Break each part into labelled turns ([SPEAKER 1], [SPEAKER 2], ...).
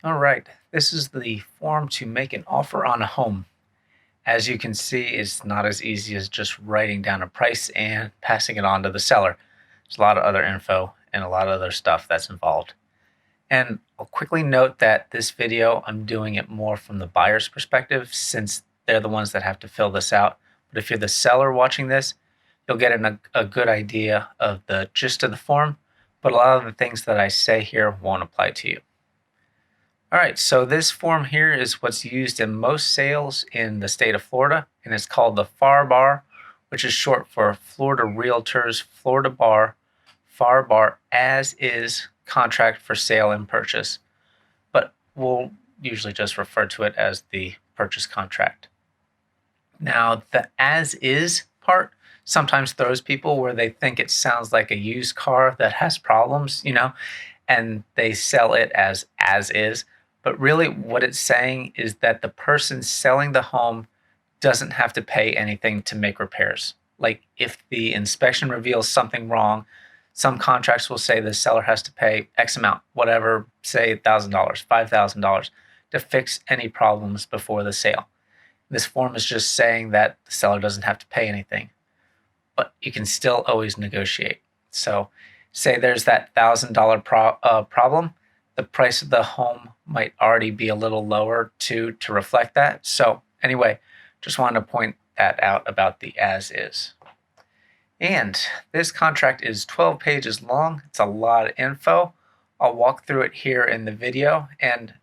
[SPEAKER 1] All right, this is the form to make an offer on a home. As you can see, it's not as easy as just writing down a price and passing it on to the seller. There's a lot of other info and a lot of other stuff that's involved. And I'll quickly note that this video, I'm doing it more from the buyer's perspective since they're the ones that have to fill this out. But if you're the seller watching this, you'll get a good idea of the gist of the form, but a lot of the things that I say here won't apply to you. All right, so this form here is what's used in most sales in the state of Florida, and it's called the FAR bar, which is short for Florida Realtors Florida Bar, FAR bar as is contract for sale and purchase, but we'll usually just refer to it as the purchase contract. Now, the as is part sometimes throws people where they think it sounds like a used car that has problems, and they sell it as is. But really what it's saying is that the person selling the home doesn't have to pay anything to make repairs. Like if the inspection reveals something wrong, some contracts will say the seller has to pay X amount, whatever, say $1,000, $5,000 to fix any problems before the sale. This form is just saying that the seller doesn't have to pay anything, but you can still always negotiate. So say there's that $1,000 problem, the price of the home might already be a little lower to reflect that. So anyway, just wanted to point that out about the as is. And this contract is 12 pages long. It's a lot of info. I'll walk through it here in the video. And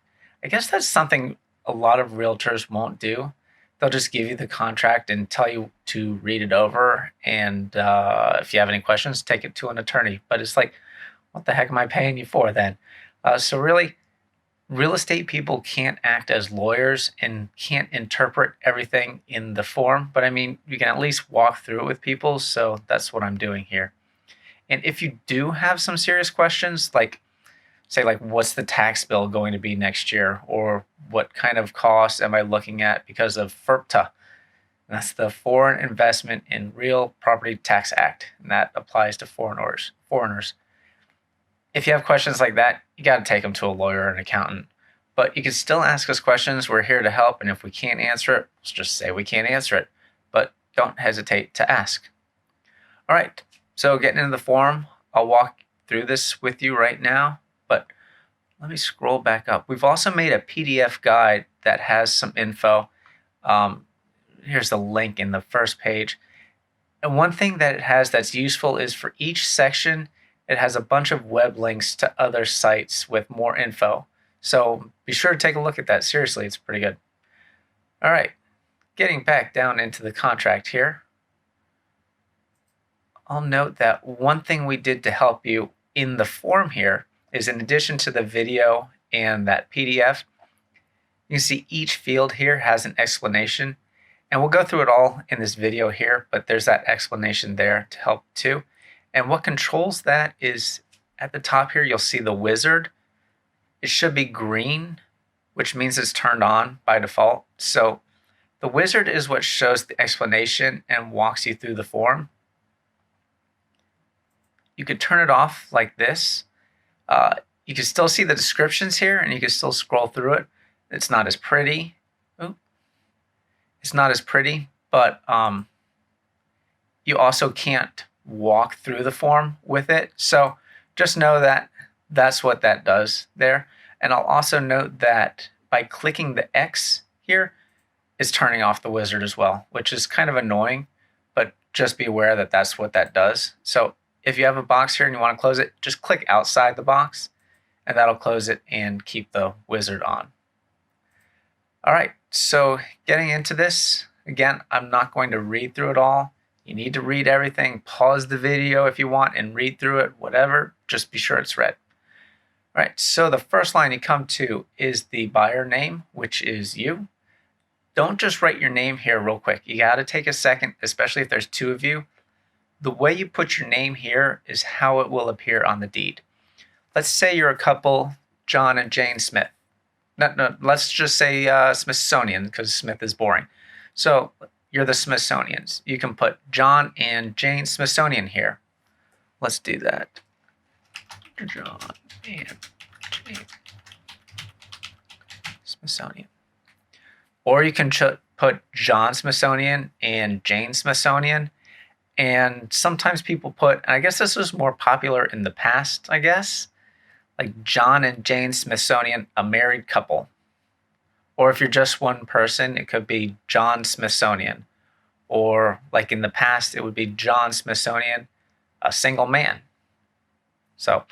[SPEAKER 1] I guess that's something a lot of realtors won't do. They'll just give you the contract and tell you to read it over. And if you have any questions, take it to an attorney. But it's like, what the heck am I paying you for then? So really, real estate people can't act as lawyers and can't interpret everything in the form. But I mean, you can at least walk through it with people. So that's what I'm doing here. And if you do have some serious questions, like say like what's the tax bill going to be next year, or what kind of costs am I looking at because of FIRPTA? And that's the Foreign Investment in Real Property Tax Act, and that applies to foreigners. If you have questions like that, you got to take them to a lawyer or an accountant. But you can still ask us questions. We're here to help, and if we can't answer it, let's just say we can't answer it. But don't hesitate to ask. All right, so getting into the form, I'll walk through this with you right now. But let me scroll back up. We've also made a PDF guide that has some info. Here's the link in the first page. And one thing that it has that's useful is for each section, it has a bunch of web links to other sites with more info. So be sure to take a look at that. Seriously, it's pretty good. All right, getting back down into the contract here. I'll note that one thing we did to help you in the form here is in addition to the video and that PDF, you can see each field here has an explanation. And we'll go through it all in this video here, but there's that explanation there to help too. And what controls that is at the top here, you'll see the wizard. It should be green, which means it's turned on by default. So the wizard is what shows the explanation and walks you through the form. You could turn it off like this. You can still see the descriptions here and you can still scroll through it. It's not as pretty. It's not as pretty, but you also can't walk through the form with it. So just know that that's what that does there. And I'll also note that by clicking the X here, it's turning off the wizard as well, which is kind of annoying, but just be aware that that's what that does. So if you have a box here and you want to close it, just click outside the box and that'll close it and keep the wizard on. All right, so getting into this, again, I'm not going to read through it all. You need to read everything. Pause the video if you want and read through it, whatever. Just be sure it's read. All right, so the first line you come to is the buyer name, which is you. Don't just write your name here real quick. You got to take a second, especially if there's two of you. The way you put your name here is how it will appear on the deed. Let's say you're a couple, John and Jane Smith. No, let's just say Smithsonian because Smith is boring. So you're the Smithsonians. You can put John and Jane Smithsonian here. Let's do that. John and Jane Smithsonian. Or you can put John Smithsonian and Jane Smithsonian. And sometimes people put, and I guess this was more popular in the past, I guess, like John and Jane Smithsonian, a married couple. Or if you're just one person, it could be John Smithsonian. Or like in the past, it would be John Smithsonian, a single man. So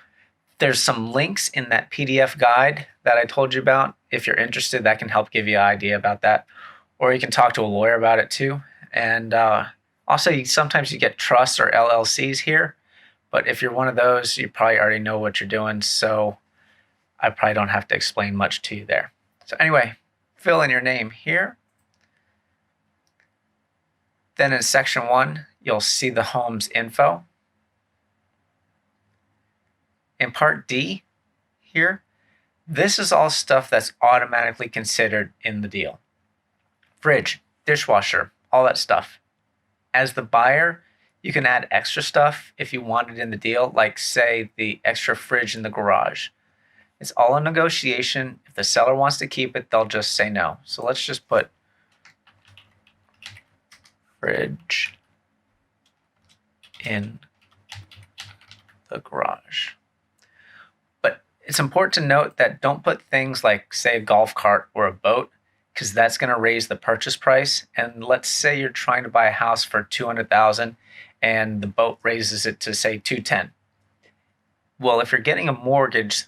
[SPEAKER 1] there's some links in that PDF guide that I told you about. If you're interested, that can help give you an idea about that. Or you can talk to a lawyer about it too. And also, sometimes you get trusts or LLCs here. But if you're one of those, you probably already know what you're doing. So I probably don't have to explain much to you there. So anyway, fill in your name here. Then in section 1, you'll see the home's info. In part D here, this is all stuff that's automatically considered in the deal. Fridge, dishwasher, all that stuff. As the buyer, you can add extra stuff if you want it in the deal, like say the extra fridge in the garage. It's all a negotiation. If the seller wants to keep it, they'll just say no. So let's just put fridge in the garage. But it's important to note that don't put things like, say, a golf cart or a boat, because that's going to raise the purchase price. And let's say you're trying to buy a house for $200,000 and the boat raises it to, say, $210,000. Well, if you're getting a mortgage,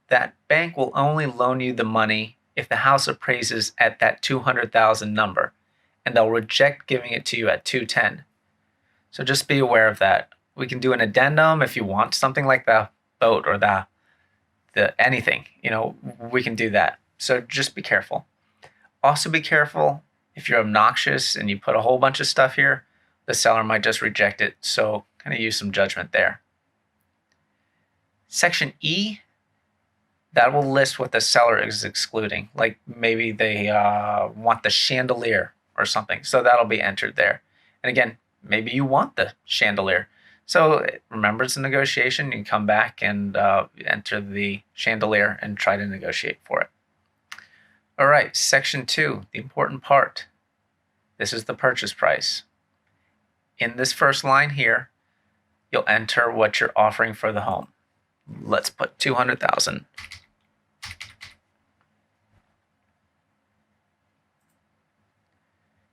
[SPEAKER 1] that bank will only loan you the money if the house appraises at that $200,000 number, and they'll reject giving it to you at $210,000. So just be aware of that. We can do an addendum if you want something like the boat or the anything, we can do that. So just be careful. Also be careful if you're obnoxious and you put a whole bunch of stuff here, the seller might just reject it. So kind of use some judgment there. Section E, that will list what the seller is excluding. Like maybe they want the chandelier or something. So that'll be entered there. And again, maybe you want the chandelier. So remember, it's a negotiation. You can come back and enter the chandelier and try to negotiate for it. All right, section 2, the important part. This is the purchase price. In this first line here, you'll enter what you're offering for the home. Let's put $200,000.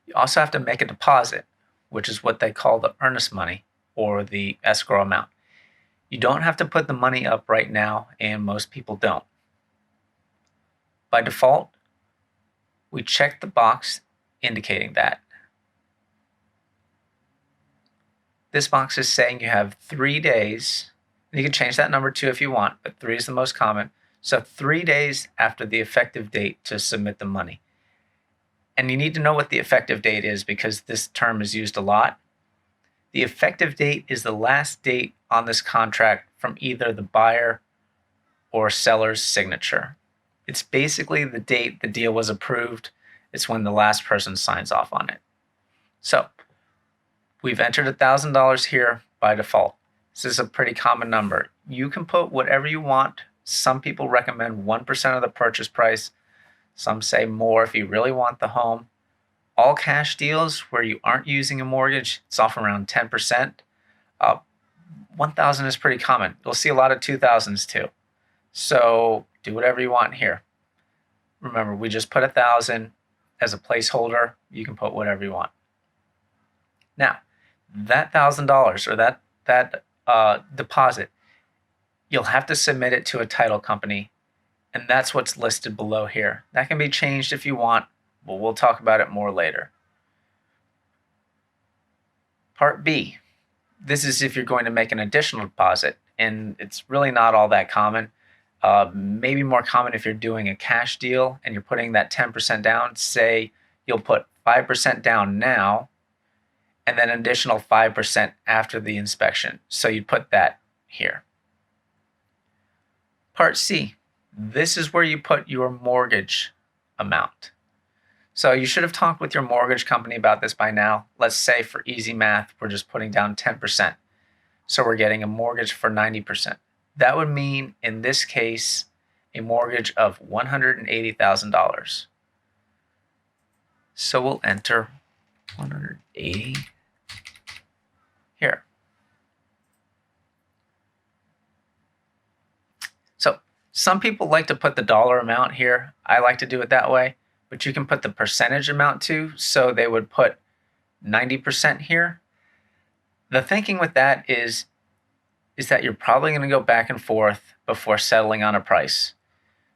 [SPEAKER 1] You also have to make a deposit, which is what they call the earnest money or the escrow amount. You don't have to put the money up right now, and most people don't. By default, we check the box indicating that. This box is saying you have 3 days. You can change that number too if you want, but 3 is the most common. So 3 days after the effective date to submit the money. And you need to know what the effective date is because this term is used a lot. The effective date is the last date on this contract from either the buyer or seller's signature. It's basically the date the deal was approved. It's when the last person signs off on it. So we've entered $1,000 here by default. This is a pretty common number. You can put whatever you want. Some people recommend 1% of the purchase price. Some say more if you really want the home. All cash deals where you aren't using a mortgage, it's off around 10%. 1,000 is pretty common. You'll see a lot of 2,000s too. So do whatever you want here. Remember, we just put 1,000 as a placeholder. You can put whatever you want. Now, that $1,000 or that deposit, you'll have to submit it to a title company, and that's what's listed below here. That can be changed if you want, but we'll talk about it more later. Part B. This is if you're going to make an additional deposit, and it's really not all that common. Maybe more common if you're doing a cash deal and you're putting that 10% down. Say you'll put 5% down now and then an additional 5% after the inspection. So you put that here. Part C. This is where you put your mortgage amount. So you should have talked with your mortgage company about this by now. Let's say for easy math, we're just putting down 10%. So we're getting a mortgage for 90%. That would mean in this case, a mortgage of $180,000. So we'll enter 180 here. So some people like to put the dollar amount here. I like to do it that way, but you can put the percentage amount too. So they would put 90% here. The thinking with that is that you're probably going to go back and forth before settling on a price.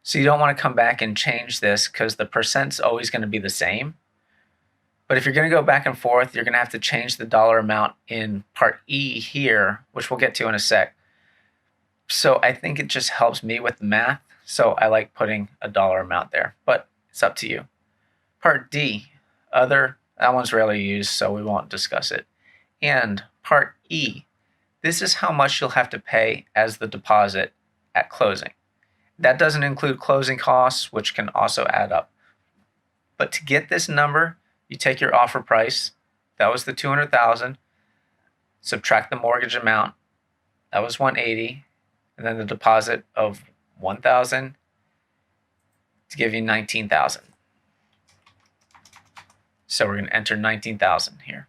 [SPEAKER 1] So you don't want to come back and change this because the percent's always going to be the same. But if you're going to go back and forth, you're going to have to change the dollar amount in part E here, which we'll get to in a sec. So I think it just helps me with the math. So I like putting a dollar amount there, but it's up to you. Part D, other, that one's rarely used, so we won't discuss it. And part E, this is how much you'll have to pay as the deposit at closing. That doesn't include closing costs, which can also add up. But to get this number, you take your offer price, that was the $200,000, subtract the mortgage amount, that was $180,000, and then the deposit of $1,000 to give you $19,000. So we're going to enter $19,000 here.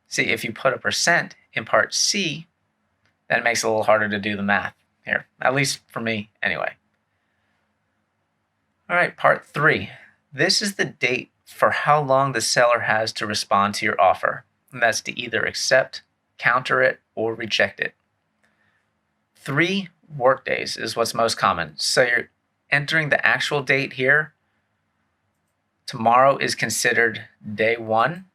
[SPEAKER 1] See, if you put a percent in part C, then it makes it a little harder to do the math here, at least for me anyway. All right, part 3. This is the date for how long the seller has to respond to your offer. And that's to either accept, counter it, or reject it. 3 workdays is what's most common. So you're entering the actual date here. Tomorrow is considered day 1,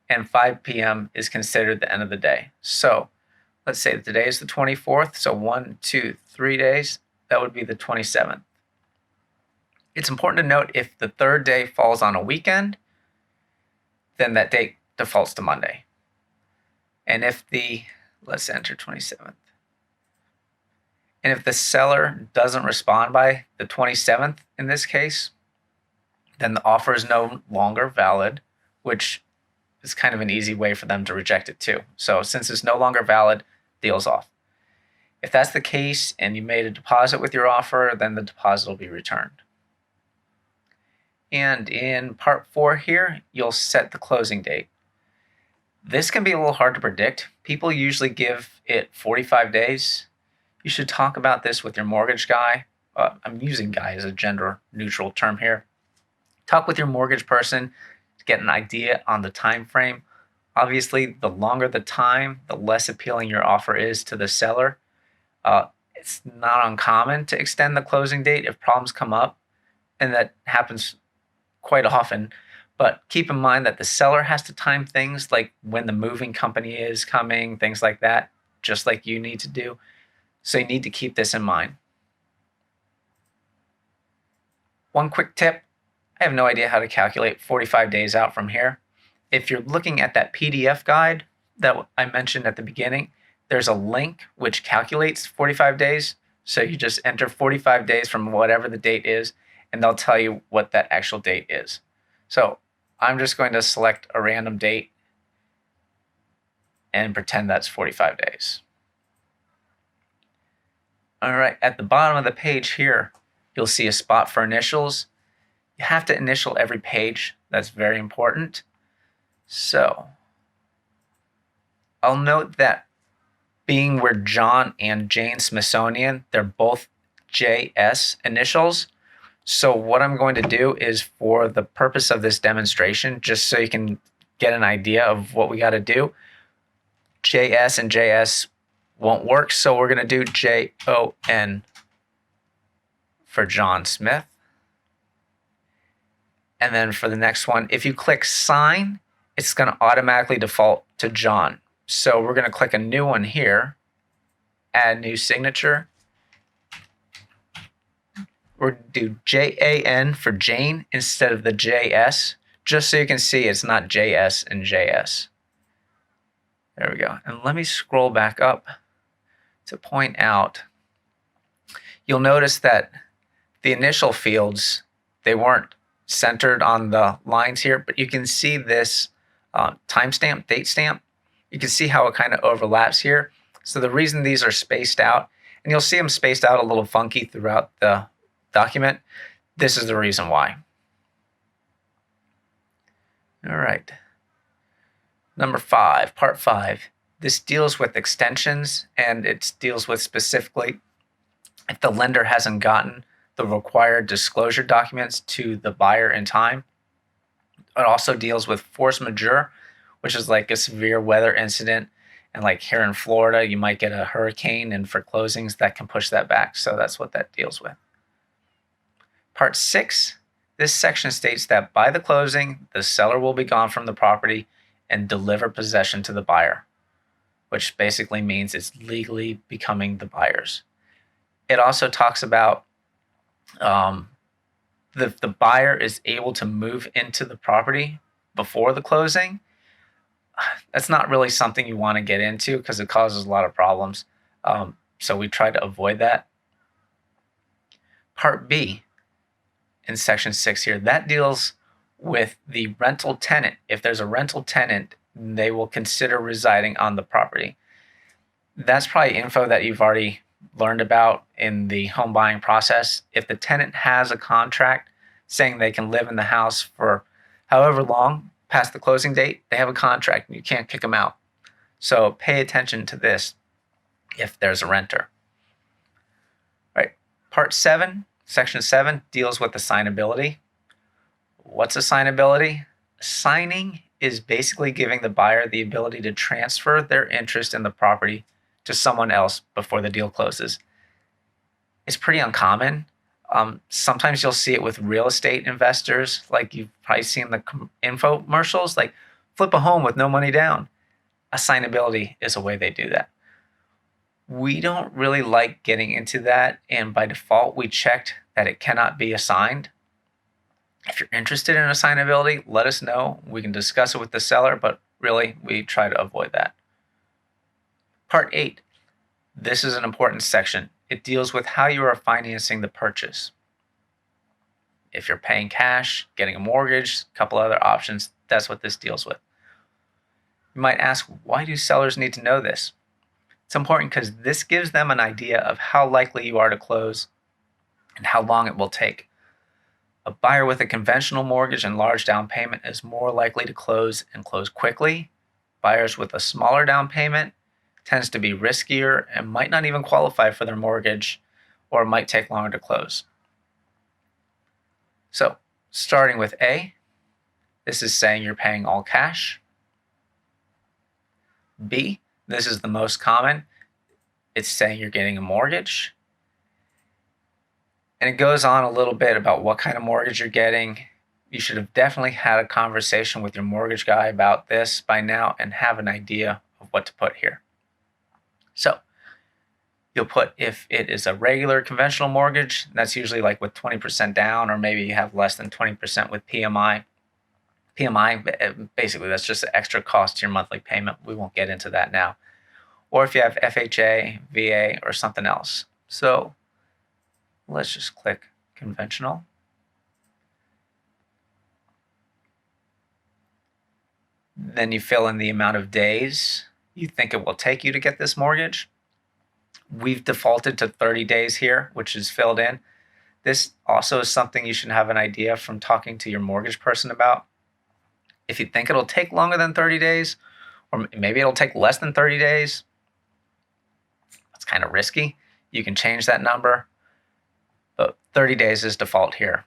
[SPEAKER 1] and 5 p.m. is considered the end of the day. So let's say today is the 24th, so 1, 2, 3 days, that would be the 27th. It's important to note if the 3rd day falls on a weekend, then that date defaults to Monday. And if let's enter 27th. And if the seller doesn't respond by the 27th in this case, then the offer is no longer valid, which is kind of an easy way for them to reject it too. So since it's no longer valid, deal's off. If that's the case and you made a deposit with your offer, then the deposit will be returned. And in part 4 here, you'll set the closing date. This can be a little hard to predict. People usually give it 45 days. You should talk about this with your mortgage guy. I'm using guy as a gender neutral term here. Talk with your mortgage person to get an idea on the time frame. Obviously, the longer the time, the less appealing your offer is to the seller. It's not uncommon to extend the closing date if problems come up, and that happens quite often. But keep in mind that the seller has to time things like when the moving company is coming, things like that, just like you need to do. So you need to keep this in mind. One quick tip. I have no idea how to calculate 45 days out from here. If you're looking at that PDF guide that I mentioned at the beginning, there's a link which calculates 45 days. So you just enter 45 days from whatever the date is, and they'll tell you what that actual date is. So I'm just going to select a random date and pretend that's 45 days. All right, at the bottom of the page here, you'll see a spot for initials. You have to initial every page. That's very important. So I'll note that being where John and Jane Smithsonian, they're both JS initials. So what I'm going to do is, for the purpose of this demonstration, just so you can get an idea of what we got to do, JS and JS won't work. So we're going to do JON for John Smith. And then for the next one, if you click sign, it's going to automatically default to John. So we're going to click a new one here, add new signature. We're going to do JAN for Jane instead of the JS, just so you can see it's not JS and JS. There we go. And let me scroll back up to point out, you'll notice that the initial fields, they weren't centered on the lines here, but you can see this timestamp, date stamp. You can see how it kind of overlaps here. So the reason these are spaced out and you'll see them spaced out a little funky throughout the document. This is the reason why. All right. Number 5, part 5. This deals with extensions, and it deals with specifically if the lender hasn't gotten the required disclosure documents to the buyer in time. It also deals with force majeure, which is like a severe weather incident. And like here in Florida, you might get a hurricane, and for closings, that can push that back. So that's what that deals with. Part 6, this section states that by the closing, the seller will be gone from the property and deliver possession to the buyer, which basically means it's legally becoming the buyer's. It also talks about the buyer is able to move into the property before the closing. That's not really something you want to get into because it causes a lot of problems. So we try to avoid that. Part B in section 6 here, that deals with the rental tenant. If there's a rental tenant, they will consider residing on the property. That's probably info that you've already learned about in the home buying process. If the tenant has a contract saying they can live in the house for however long past the closing date, they have a contract and you can't kick them out. So pay attention to this if there's a renter. Right. Part 7, section 7 deals with assignability. What's assignability? Assigning is basically giving the buyer the ability to transfer their interest in the property to someone else before the deal closes. It's pretty uncommon. Sometimes you'll see it with real estate investors, like you've probably seen the infomercials, like flip a home with no money down. Assignability is a way they do that. We don't really like getting into that, and by default, we checked that it cannot be assigned. If you're interested in assignability, let us know. We can discuss it with the seller, but really, we try to avoid that. Part 8. This is an important section. It deals with how you are financing the purchase. If you're paying cash, getting a mortgage, a couple other options, that's what this deals with. You might ask, why do sellers need to know this? It's important because this gives them an idea of how likely you are to close and how long it will take. A buyer with a conventional mortgage and large down payment is more likely to close and close quickly. Buyers with a smaller down payment tends to be riskier and might not even qualify for their mortgage, or might take longer to close. So, starting with A, this is saying you're paying all cash. B, this is the most common. It's saying you're getting a mortgage. And it goes on a little bit about what kind of mortgage you're getting. You should have definitely had a conversation with your mortgage guy about this by now and have an idea of what to put here. So you'll put if it is a regular conventional mortgage, that's usually like with 20% down, or maybe you have less than 20% with PMI. PMI, basically, that's just an extra cost to your monthly payment. We won't get into that now. Or if you have FHA, VA, or something else. So let's just click conventional. Then you fill in the amount of days you think it will take you to get this mortgage. We've defaulted to 30 days here, which is filled in. This also is something you should have an idea from talking to your mortgage person about. If you think it'll take longer than 30 days, or maybe it'll take less than 30 days, that's kind of risky. You can change that number, but 30 days is default here.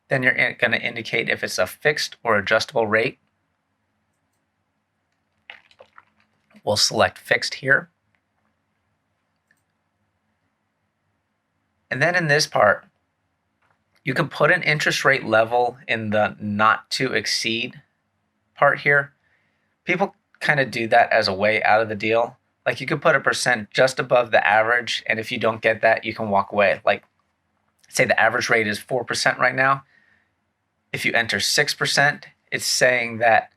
[SPEAKER 1] Then you're going to indicate if it's a fixed or adjustable rate. We'll select fixed here. And then in this part, you can put an interest rate level in the not to exceed part here. People kind of do that as a way out of the deal. Like you could put a percent just above the average, and if you don't get that, you can walk away. Like say the average rate is 4% right now. If you enter 6%, it's saying that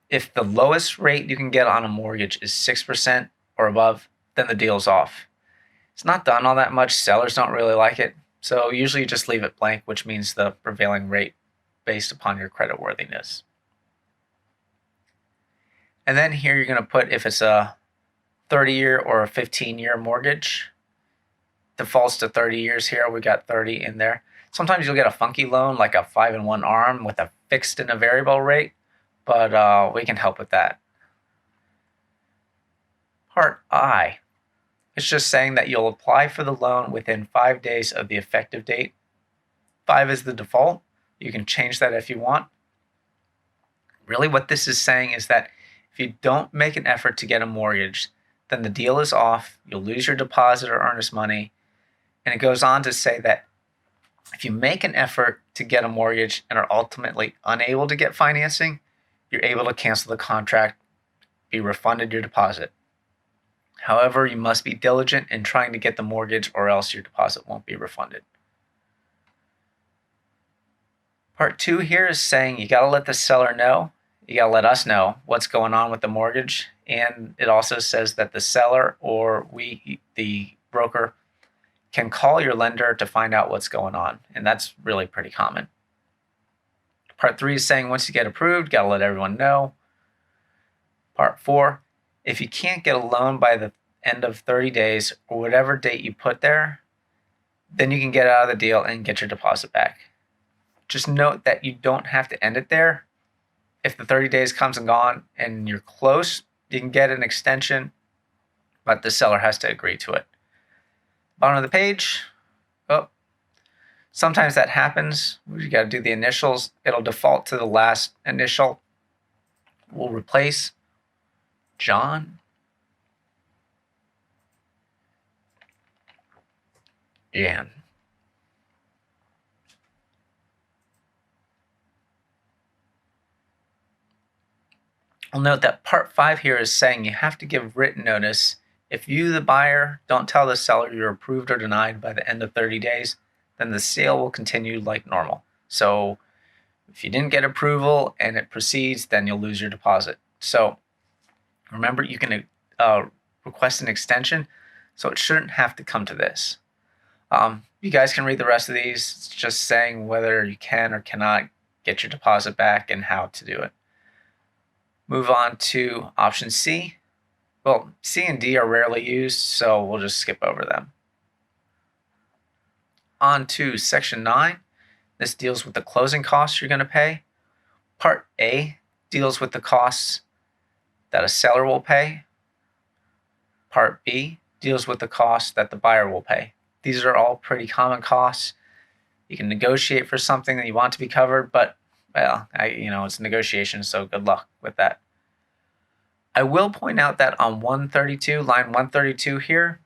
[SPEAKER 1] if the lowest rate you can get on a mortgage is 6% or above, then the deal's off. It's not done all that much. Sellers don't really like it. So usually you just leave it blank, which means the prevailing rate based upon your creditworthiness. And then here you're going to put if it's a 30-year or a 15-year mortgage. defaults to 30 years here. We got 30 in there. Sometimes you'll get a funky loan like a 5-in-1 ARM with a fixed and a variable rate, but we can help with that. Part I. It's just saying that you'll apply for the loan within 5 days of the effective date. 5 is the default. You can change that if you want. Really what this is saying is that if you don't make an effort to get a mortgage, then the deal is off, you'll lose your deposit or earnest money. And it goes on to say that if you make an effort to get a mortgage and are ultimately unable to get financing, you're able to cancel the contract, be refunded your deposit. However, you must be diligent in trying to get the mortgage or else your deposit won't be refunded. Part 2 here is saying you got to let the seller know, you got to let us know what's going on with the mortgage. And it also says that the seller or we, the broker, can call your lender to find out what's going on. And that's really pretty common. Part 3 is saying once you get approved, got to let everyone know. Part 4, if you can't get a loan by the end of 30 days or whatever date you put there, then you can get out of the deal and get your deposit back. Just note that you don't have to end it there. If the 30 days comes and gone and you're close, you can get an extension, but the seller has to agree to it. Bottom of the page. Oh, sometimes that happens. You got to do the initials. It'll default to the last initial. We'll replace John. Jan. I'll note that part 5 here is saying you have to give written notice. If you, the buyer, don't tell the seller you're approved or denied by the end of 30 days, then the sale will continue like normal. So if you didn't get approval and it proceeds, then you'll lose your deposit. So remember, you can request an extension, so it shouldn't have to come to this. You guys can read the rest of these. It's just saying whether you can or cannot get your deposit back and how to do it. Move on to option C. Well, C and D are rarely used, so we'll just skip over them. On to section 9. This deals with the closing costs you're going to pay. Part A deals with the costs that a seller will pay. Part B deals with the costs that the buyer will pay. These are all pretty common costs. You can negotiate for something that you want to be covered, but well, it's a negotiation, so good luck with that. I will point out that on 132, line 132 here,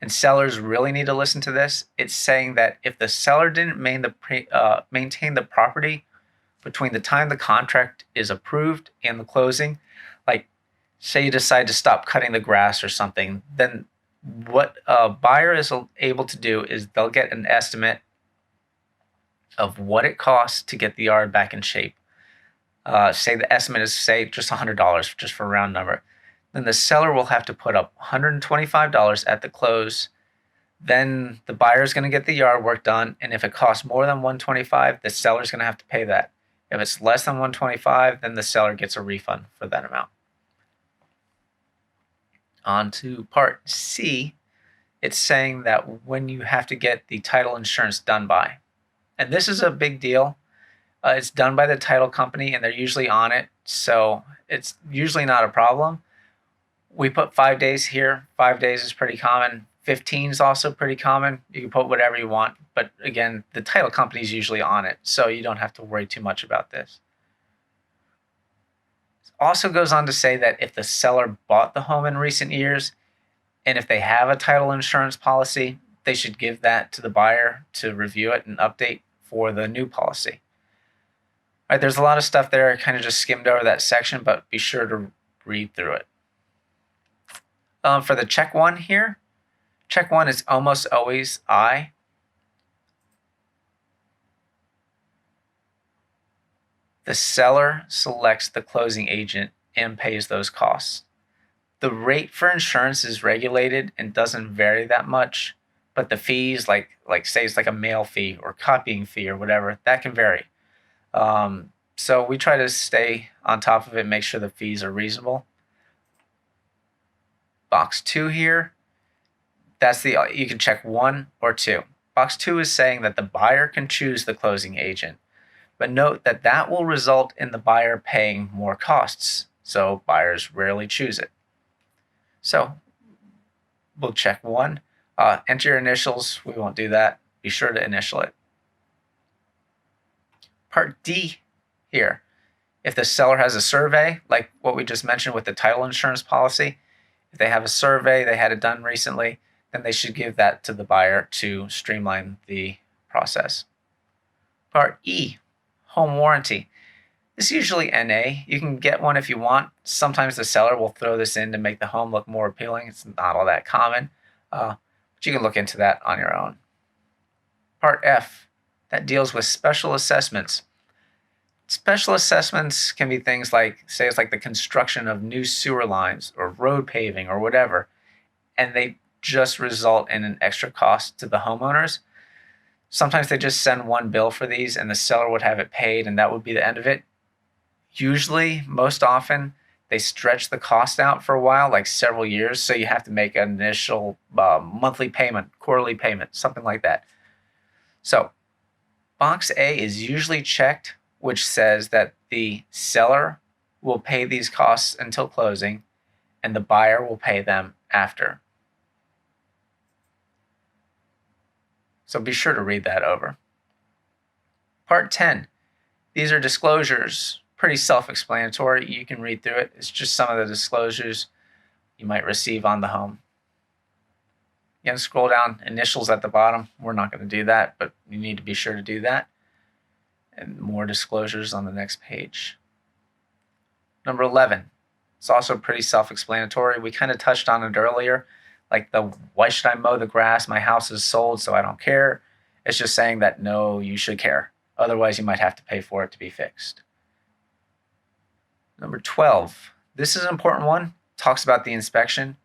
[SPEAKER 1] and sellers really need to listen to this, it's saying that if the seller didn't maintain the property between the time the contract is approved and the closing, like say you decide to stop cutting the grass or something, then what a buyer is able to do is they'll get an estimate of what it costs to get the yard back in shape. Say the estimate is, say, just $100, just for a round number. Then the seller will have to put up $125 at the close. Then the buyer is going to get the yard work done, and if it costs more than $125, the seller is going to have to pay that. If it's less than $125, then the seller gets a refund for that amount. On to part C, it's saying that when you have to get the title insurance done by. And this is a big deal. It's done by the title company, and they're usually on it, so it's usually not a problem. We put 5 days here. 5 days is pretty common. 15 is also pretty common. You can put whatever you want, but again, the title company is usually on it, so you don't have to worry too much about this. It also goes on to say that if the seller bought the home in recent years, and if they have a title insurance policy, they should give that to the buyer to review it and update for the new policy. All right, there's a lot of stuff there. I kind of just skimmed over that section, but be sure to read through it. For the check 1 here, check 1 is almost always I. The seller selects the closing agent and pays those costs. The rate for insurance is regulated and doesn't vary that much, but the fees, like say it's like a mail fee or copying fee or whatever, that can vary. So we try to stay on top of it, make sure the fees are reasonable. Box 2 here, You can check 1 or 2. Box 2 is saying that the buyer can choose the closing agent, but note that that will result in the buyer paying more costs, so buyers rarely choose it. So we'll check 1. Enter your initials. We won't do that. Be sure to initial it. Part D here. If the seller has a survey, like what we just mentioned with the title insurance policy, if they have a survey, they had it done recently, then they should give that to the buyer to streamline the process. Part E, home warranty. This is usually NA. You can get one if you want. Sometimes the seller will throw this in to make the home look more appealing. It's not all that common, but you can look into that on your own. Part F, that deals with special assessments. Special assessments can be things like, say it's like the construction of new sewer lines or road paving or whatever, and they just result in an extra cost to the homeowners. Sometimes they just send one bill for these and the seller would have it paid and that would be the end of it. Usually, most often, they stretch the cost out for a while, like several years, so you have to make an initial monthly payment, quarterly payment, something like that. So, box A is usually checked, which says that the seller will pay these costs until closing and the buyer will pay them after. So be sure to read that over. Part 10. These are disclosures. Pretty self-explanatory. You can read through it. It's just some of the disclosures you might receive on the home. Again, scroll down, initials at the bottom. We're not going to do that, but you need to be sure to do that. And more disclosures on the next page. Number 11. It's also pretty self-explanatory. We kind of touched on it earlier, like the why should I mow the grass? My house is sold, so I don't care. It's just saying that no, you should care. Otherwise, you might have to pay for it to be fixed. Number 12. This is an important one. Talks about the inspection.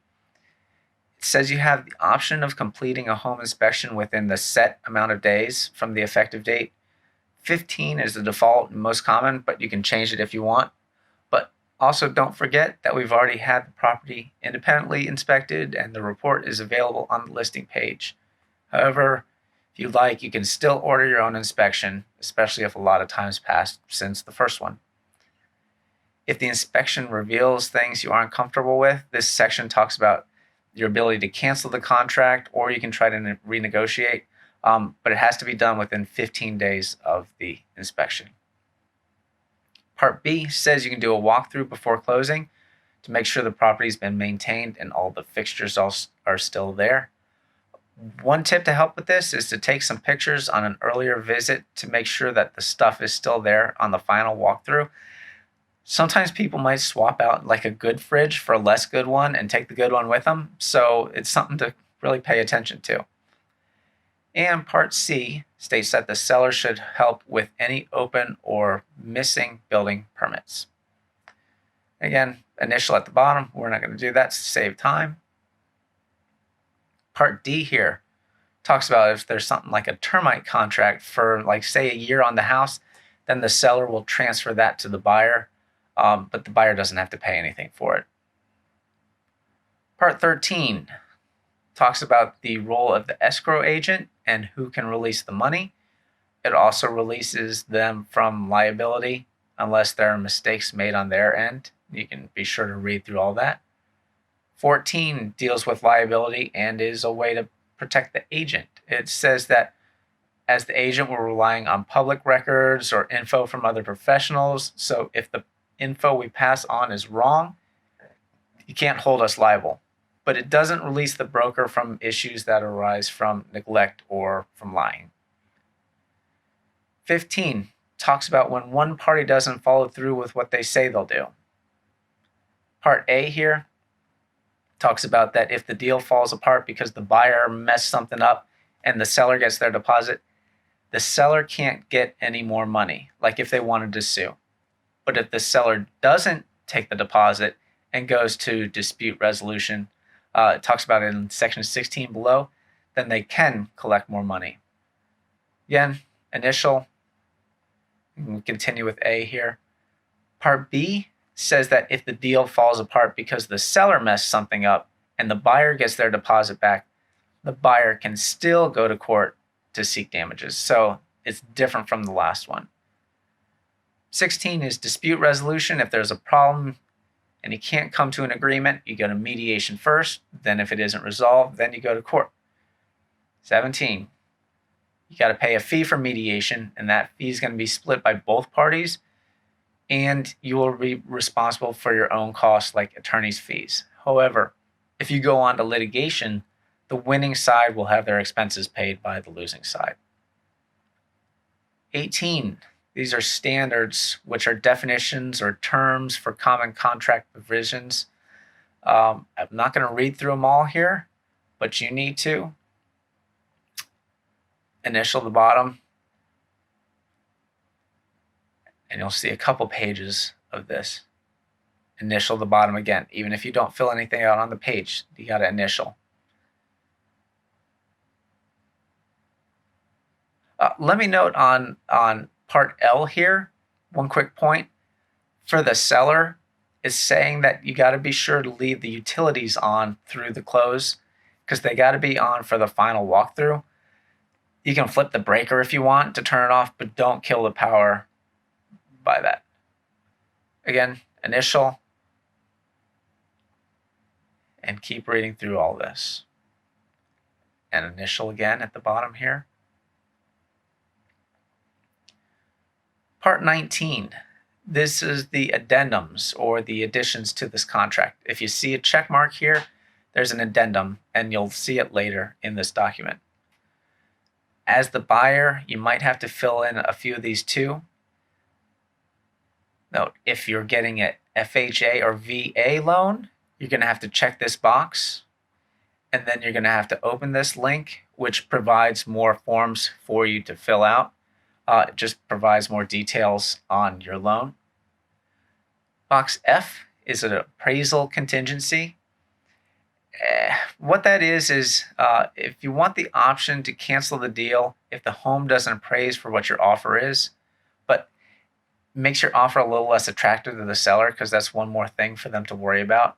[SPEAKER 1] It says you have the option of completing a home inspection within the set amount of days from the effective date. 15 is the default and most common, but you can change it if you want. But also don't forget that we've already had the property independently inspected and the report is available on the listing page. However, if you like, you can still order your own inspection, especially if a lot of time's passed since the first one. If the inspection reveals things you aren't comfortable with, this section talks about your ability to cancel the contract, or you can try to renegotiate, but it has to be done within 15 days of the inspection. Part B says you can do a walkthrough before closing to make sure the property's been maintained and all the fixtures are still there. One tip to help with this is to take some pictures on an earlier visit to make sure that the stuff is still there on the final walkthrough. Sometimes people might swap out like a good fridge for a less good one and take the good one with them, so it's something to really pay attention to. And Part C states that the seller should help with any open or missing building permits. Again, initial at the bottom. We're not going to do that to save time. Part D here talks about if there's something like a termite contract for, like, say, a year on the house, then the seller will transfer that to the buyer, but the buyer doesn't have to pay anything for it. Part 13 talks about the role of the escrow agent and who can release the money. It also releases them from liability unless there are mistakes made on their end. You can be sure to read through all that. 14 deals with liability and is a way to protect the agent. It says that as the agent, we're relying on public records or info from other professionals. So if the info we pass on is wrong, you can't hold us liable. But it doesn't release the broker from issues that arise from neglect or from lying. 15 talks about when one party doesn't follow through with what they say they'll do. Part A here talks about that if the deal falls apart because the buyer messed something up and the seller gets their deposit, the seller can't get any more money, like if they wanted to sue. But if the seller doesn't take the deposit and goes to dispute resolution, it talks about it in section 16 below, then they can collect more money. Again, initial, we continue with A here. Part B says that if the deal falls apart because the seller messed something up and the buyer gets their deposit back, the buyer can still go to court to seek damages. So it's different from the last one. 16 is dispute resolution. If there's a problem and you can't come to an agreement, you go to mediation first. Then if it isn't resolved, then you go to court. 17, you got to pay a fee for mediation, and that fee is going to be split by both parties, and you will be responsible for your own costs like attorney's fees. However, if you go on to litigation, the winning side will have their expenses paid by the losing side. 18, these are standards, which are definitions or terms for common contract provisions. I'm not going to read through them all here, but you need to. Initial the bottom, and you'll see a couple pages of this. Initial the bottom again. Even if you don't fill anything out on the page, you got to initial. Let me note on part L here, one quick point. For the seller, is saying that you got to be sure to leave the utilities on through the close, because they got to be on for the final walkthrough. You can flip the breaker if you want to turn it off, but don't kill the power by that. Again, initial, and keep reading through all this. And initial again at the bottom here. Part 19. This is the addendums, or the additions to this contract. If you see a check mark here, there's an addendum, and you'll see it later in this document. As the buyer, you might have to fill in a few of these too. Note, if you're getting an FHA or VA loan, you're going to have to check this box, and then you're going to have to open this link, which provides more forms for you to fill out. It just provides more details on your loan. Box F is an appraisal contingency. What that is if you want the option to cancel the deal if the home doesn't appraise for what your offer is, but makes your offer a little less attractive to the seller, because that's one more thing for them to worry about.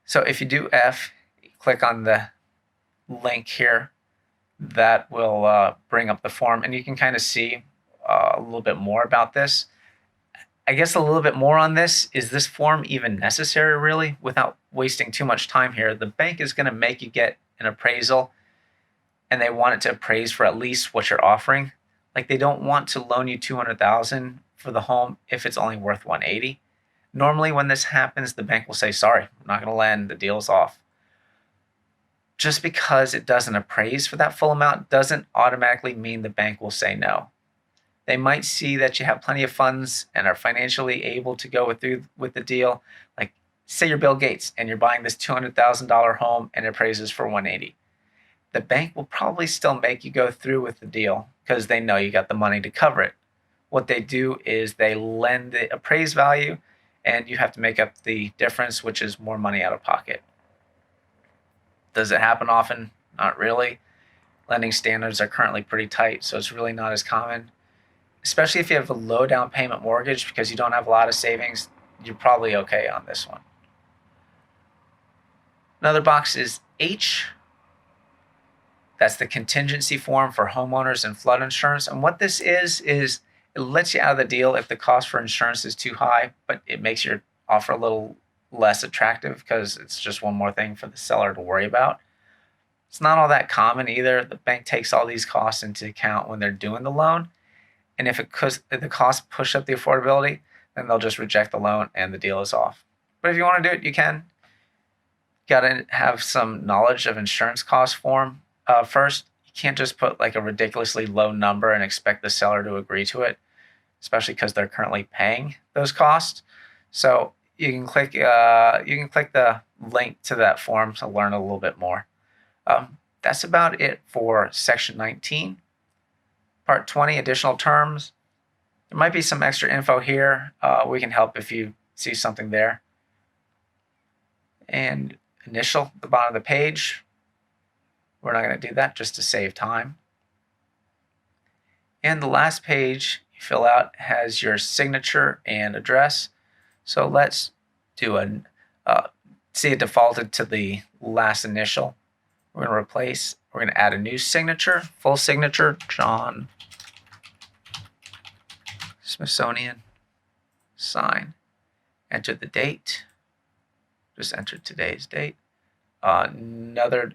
[SPEAKER 1] So if you do F, click on the link here, that will bring up the form, and you can kind of see a little bit more about this. I guess a little bit more on this is this form even necessary, really? Without wasting too much time here, the bank is going to make you get an appraisal, and they want it to appraise for at least what you're offering. Like, they don't want to loan you $200,000 for the home if it's only worth $180,000. Normally, when this happens, the bank will say, "Sorry, I'm not going to lend. The deal's off." Just because it doesn't appraise for that full amount doesn't automatically mean the bank will say no. They might see that you have plenty of funds and are financially able to go through with the deal. Like, say you're Bill Gates and you're buying this $200,000 home and it appraises for $180,000. The bank will probably still make you go through with the deal because they know you got the money to cover it. What they do is they lend the appraised value, and you have to make up the difference, which is more money out of pocket. Does it happen often? Not really. Lending standards are currently pretty tight, so it's really not as common. Especially if you have a low down payment mortgage because you don't have a lot of savings, you're probably okay on this one. Another box is H. That's the contingency form for homeowners and flood insurance. And what this is it lets you out of the deal if the cost for insurance is too high, but it makes your offer a little less attractive because it's just one more thing for the seller to worry about. It's not all that common either. The bank takes all these costs into account when they're doing the loan. And if the costs push up the affordability, then they'll just reject the loan and the deal is off. But if you want to do it, you can. You got to have some knowledge of insurance cost form first. You can't just put like a ridiculously low number and expect the seller to agree to it, especially because they're currently paying those costs. So you can click the link to that form to learn a little bit more. That's about it for section 19. Part 20, additional terms. There might be some extra info here. We can help if you see something there. And initial at the bottom of the page. We're not going to do that just to save time. And the last page you fill out has your signature and address. So let's do see it defaulted to the last initial. We're going to replace, we're going to add a new signature, full signature, John Smithsonian, sign, enter the date, just enter today's date. Another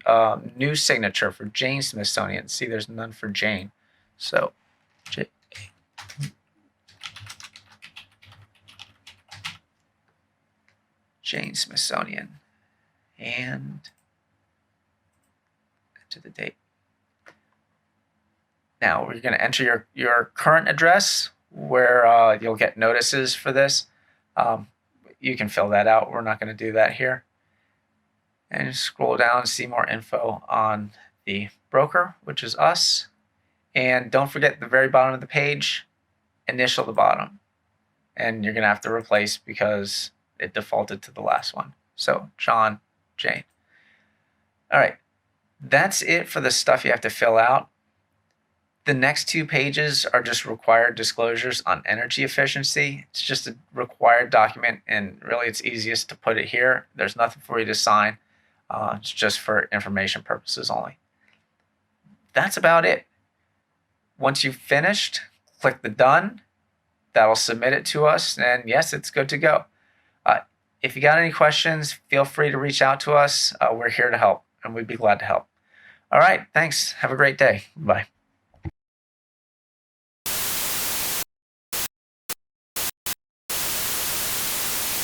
[SPEAKER 1] new signature for Jane Smithsonian. See, there's none for Jane. So, Jane Smithsonian, and enter the date. Now we're going to enter your current address where you'll get notices for this. You can fill that out. We're not going to do that here. And scroll down and see more info on the broker, which is us. And don't forget the very bottom of the page, initial the bottom. And you're going to have to replace because it defaulted to the last one. So John, Jane. All right. That's it for the stuff you have to fill out. The next 2 pages are just required disclosures on energy efficiency. It's just a required document, and really it's easiest to put it here. There's nothing for you to sign. It's just for information purposes only. That's about it. Once you've finished, click the done. That'll submit it to us, and yes, it's good to go. If you got any questions, feel free to reach out to us. We're here to help, and we'd be glad to help. All right, thanks. Have a great day. Bye.